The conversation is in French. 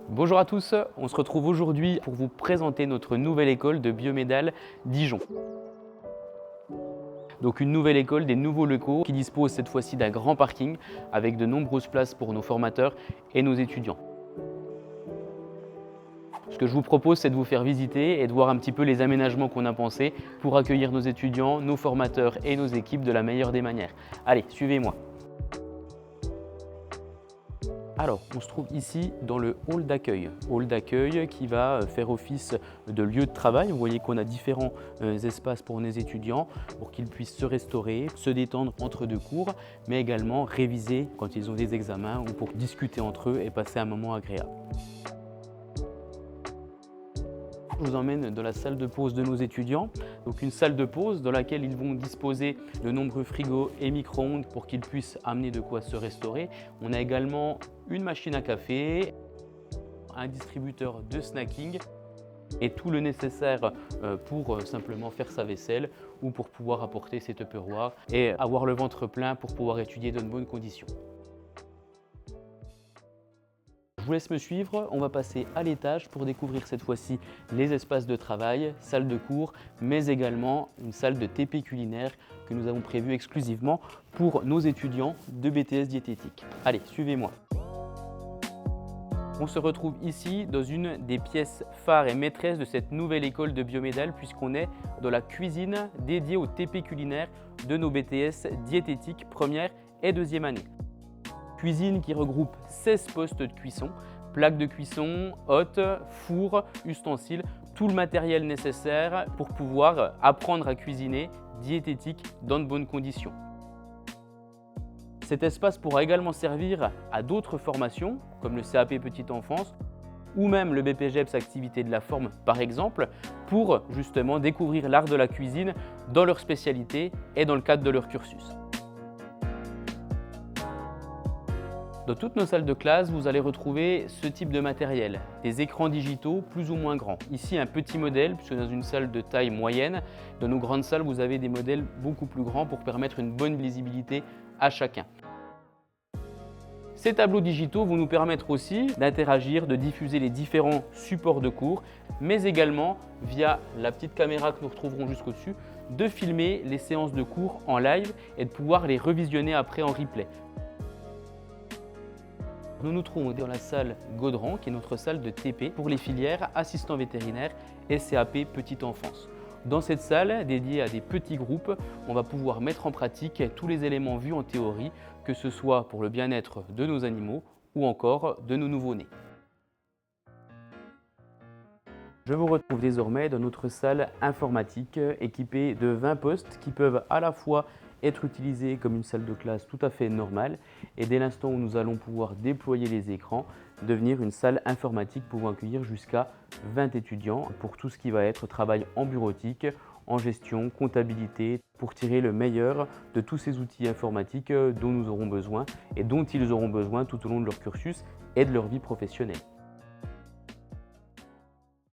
Bonjour à tous, on se retrouve aujourd'hui pour vous présenter notre nouvelle école de Biomédal Dijon. Donc une nouvelle école, des nouveaux locaux qui disposent cette fois-ci d'un grand parking avec de nombreuses places pour nos formateurs et nos étudiants. Ce que je vous propose, c'est de vous faire visiter et de voir un petit peu les aménagements qu'on a pensés pour accueillir nos étudiants, nos formateurs et nos équipes de la meilleure des manières. Allez, suivez-moi. Alors, on se trouve ici dans le hall d'accueil qui va faire office de lieu de travail. Vous voyez qu'on a différents espaces pour nos étudiants pour qu'ils puissent se restaurer, se détendre entre deux cours, mais également réviser quand ils ont des examens ou pour discuter entre eux et passer un moment agréable. Je vous emmène dans la salle de pause de nos étudiants. Donc une salle de pause dans laquelle ils vont disposer de nombreux frigos et micro-ondes pour qu'ils puissent amener de quoi se restaurer. On a également une machine à café, un distributeur de snacking et tout le nécessaire pour simplement faire sa vaisselle ou pour pouvoir apporter ses tupperwares et avoir le ventre plein pour pouvoir étudier dans de bonnes conditions. Je vous laisse me suivre, on va passer à l'étage pour découvrir cette fois-ci les espaces de travail, salle de cours, mais également une salle de TP culinaire que nous avons prévue exclusivement pour nos étudiants de BTS diététique. Allez, suivez-moi. On se retrouve ici dans une des pièces phares et maîtresses de cette nouvelle école de Biomédal puisqu'on est dans la cuisine dédiée au TP culinaire de nos BTS diététique première et deuxième année. Cuisine qui regroupe 16 postes de cuisson, plaques de cuisson, hottes, fours, ustensiles, tout le matériel nécessaire pour pouvoir apprendre à cuisiner diététique dans de bonnes conditions. Cet espace pourra également servir à d'autres formations comme le CAP Petite Enfance ou même le BPGEPS Activité de la Forme par exemple pour justement découvrir l'art de la cuisine dans leur spécialité et dans le cadre de leur cursus. Dans toutes nos salles de classe, vous allez retrouver ce type de matériel, des écrans digitaux plus ou moins grands. Ici, un petit modèle, puisque dans une salle de taille moyenne, dans nos grandes salles, vous avez des modèles beaucoup plus grands pour permettre une bonne visibilité à chacun. Ces tableaux digitaux vont nous permettre aussi d'interagir, de diffuser les différents supports de cours, mais également, via la petite caméra que nous retrouverons jusqu'au-dessus, de filmer les séances de cours en live et de pouvoir les revisionner après en replay. Nous nous trouvons dans la salle Gaudran, qui est notre salle de TP pour les filières assistant vétérinaire et CAP Petite Enfance. Dans cette salle, dédiée à des petits groupes, on va pouvoir mettre en pratique tous les éléments vus en théorie, que ce soit pour le bien-être de nos animaux ou encore de nos nouveau-nés. Je vous retrouve désormais dans notre salle informatique équipée de 20 postes qui peuvent à la fois être utilisés comme une salle de classe tout à fait normale et dès l'instant où nous allons pouvoir déployer les écrans, devenir une salle informatique pouvant accueillir jusqu'à 20 étudiants pour tout ce qui va être travail en bureautique, en gestion, comptabilité, pour tirer le meilleur de tous ces outils informatiques dont nous aurons besoin et dont ils auront besoin tout au long de leur cursus et de leur vie professionnelle.